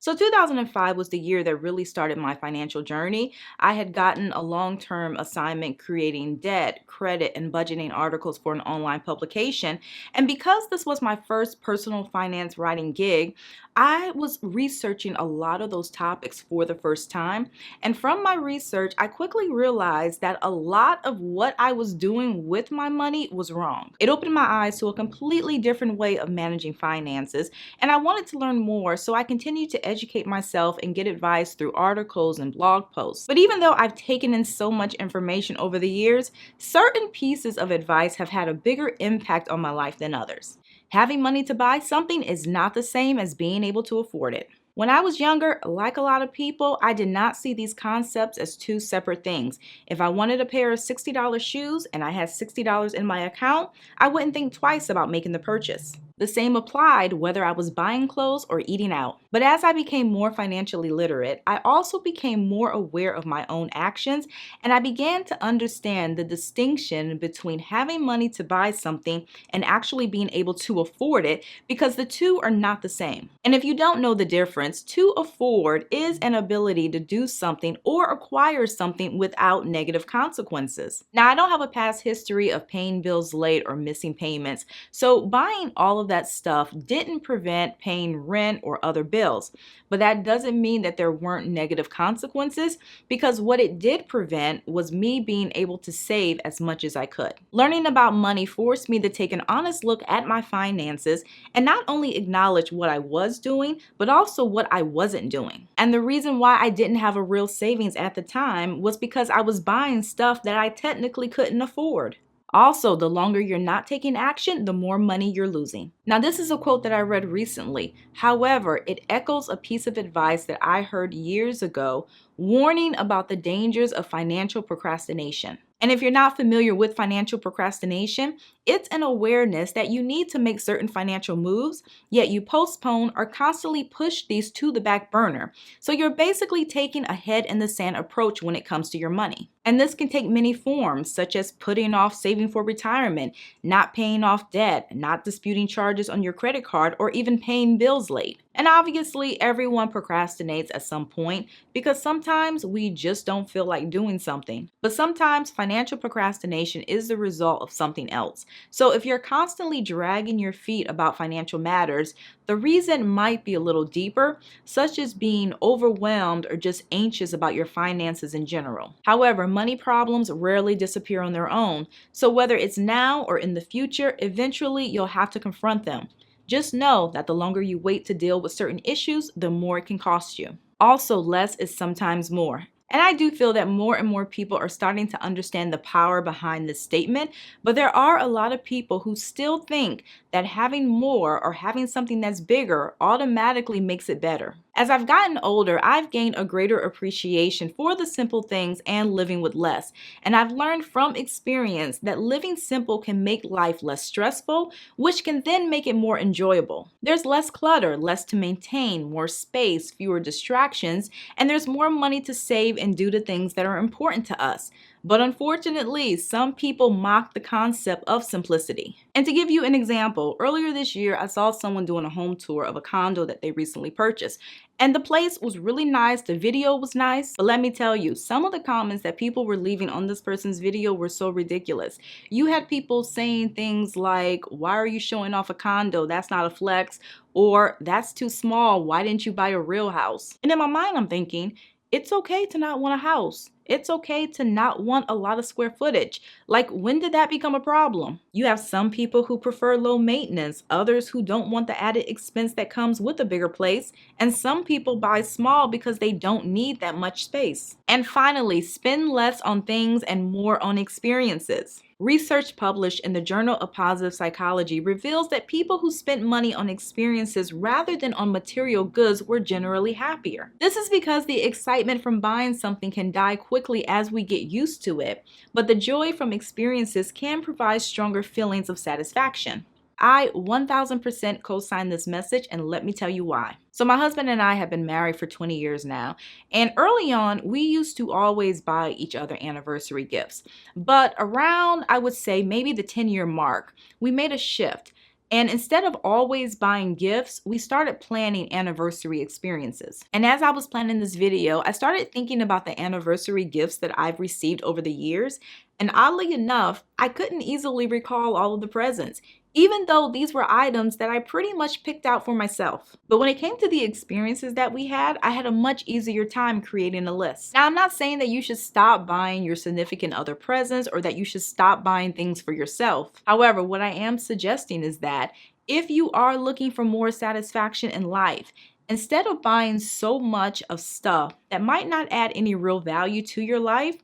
So 2005 was the year that really started my financial journey. I had gotten a long-term assignment creating debt, credit, and budgeting articles for an online publication. And because this was my first personal finance writing gig, I was researching a lot of those topics for the first time. And from my research, I quickly realized that a lot of what I was doing with my money was wrong. It opened my eyes to a completely different way of managing finances, and I wanted to learn more, so I continued to educate myself and get advice through articles and blog posts. But even though I've taken in so much information over the years, certain pieces of advice have had a bigger impact on my life than others. Having money to buy something is not the same as being able to afford it. When I was younger, like a lot of people, I did not see these concepts as two separate things. If I wanted a pair of $60 shoes and I had $60 in my account, I wouldn't think twice about making the purchase. The same applied whether I was buying clothes or eating out. But as I became more financially literate, I also became more aware of my own actions, and I began to understand the distinction between having money to buy something and actually being able to afford it, because the two are not the same. And if you don't know the difference, to afford is an ability to do something or acquire something without negative consequences. Now, I don't have a past history of paying bills late or missing payments, so buying all of that stuff didn't prevent paying rent or other bills. But that doesn't mean that there weren't negative consequences, because what it did prevent was me being able to save as much as I could. Learning about money forced me to take an honest look at my finances and not only acknowledge what I was doing, but also what I wasn't doing. And the reason why I didn't have a real savings at the time was because I was buying stuff that I technically couldn't afford. Also, the longer you're not taking action, the more money you're losing. Now, this is a quote that I read recently. However, it echoes a piece of advice that I heard years ago, warning about the dangers of financial procrastination. And if you're not familiar with financial procrastination, it's an awareness that you need to make certain financial moves, yet you postpone or constantly push these to the back burner. So you're basically taking a head in the sand approach when it comes to your money. And this can take many forms, such as putting off saving for retirement, not paying off debt, not disputing charges on your credit card, or even paying bills late. And obviously, everyone procrastinates at some point, because sometimes we just don't feel like doing something. But sometimes financial procrastination is the result of something else. So if you're constantly dragging your feet about financial matters, the reason might be a little deeper, such as being overwhelmed or just anxious about your finances in general. However, money problems rarely disappear on their own. So whether it's now or in the future, eventually you'll have to confront them. Just know that the longer you wait to deal with certain issues, the more it can cost you. Also, less is sometimes more. And I do feel that more and more people are starting to understand the power behind this statement, but there are a lot of people who still think that having more or having something that's bigger automatically makes it better. As I've gotten older, I've gained a greater appreciation for the simple things and living with less. And I've learned from experience that living simple can make life less stressful, which can then make it more enjoyable. There's less clutter, less to maintain, more space, fewer distractions, and there's more money to save and do the things that are important to us. But unfortunately, some people mock the concept of simplicity. And to give you an example, earlier this year, I saw someone doing a home tour of a condo that they recently purchased. And the place was really nice, the video was nice, but let me tell you, some of the comments that people were leaving on this person's video were so ridiculous. You had people saying things like, "Why are you showing off a condo? That's not a flex," or "That's too small, why didn't you buy a real house?" And in my mind, I'm thinking, it's okay to not want a house. It's okay to not want a lot of square footage. Like, when did that become a problem? You have some people who prefer low maintenance, others who don't want the added expense that comes with a bigger place, and some people buy small because they don't need that much space. And finally, spend less on things and more on experiences. Research published in the Journal of Positive Psychology reveals that people who spent money on experiences rather than on material goods were generally happier. This is because the excitement from buying something can die quickly as we get used to it, but the joy from experiences can provide stronger feelings of satisfaction. I 1000% co-sign this message, and let me tell you why. So my husband and I have been married for 20 years now, and early on, we used to always buy each other anniversary gifts. But around, I would say, maybe the 10-year mark, we made a shift. And instead of always buying gifts, we started planning anniversary experiences. And as I was planning this video, I started thinking about the anniversary gifts that I've received over the years. And oddly enough, I couldn't easily recall all of the presents, even though these were items that I pretty much picked out for myself. But when it came to the experiences that we had, I had a much easier time creating a list. Now, I'm not saying that you should stop buying your significant other presents or that you should stop buying things for yourself. However, what I am suggesting is that if you are looking for more satisfaction in life, instead of buying so much of stuff that might not add any real value to your life,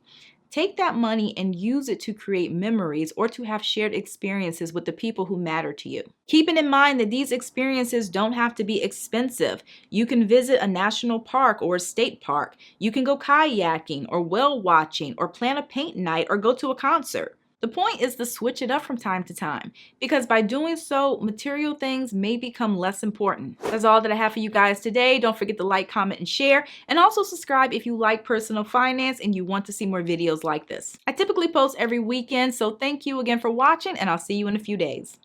take that money and use it to create memories or to have shared experiences with the people who matter to you. Keeping in mind that these experiences don't have to be expensive. You can visit a national park or a state park. You can go kayaking or whale watching or plan a paint night or go to a concert. The point is to switch it up from time to time, because by doing so, material things may become less important. That's all that I have for you guys today. Don't forget to like, comment, and share, and also subscribe if you like personal finance and you want to see more videos like this. I typically post every weekend, so thank you again for watching, and I'll see you in a few days.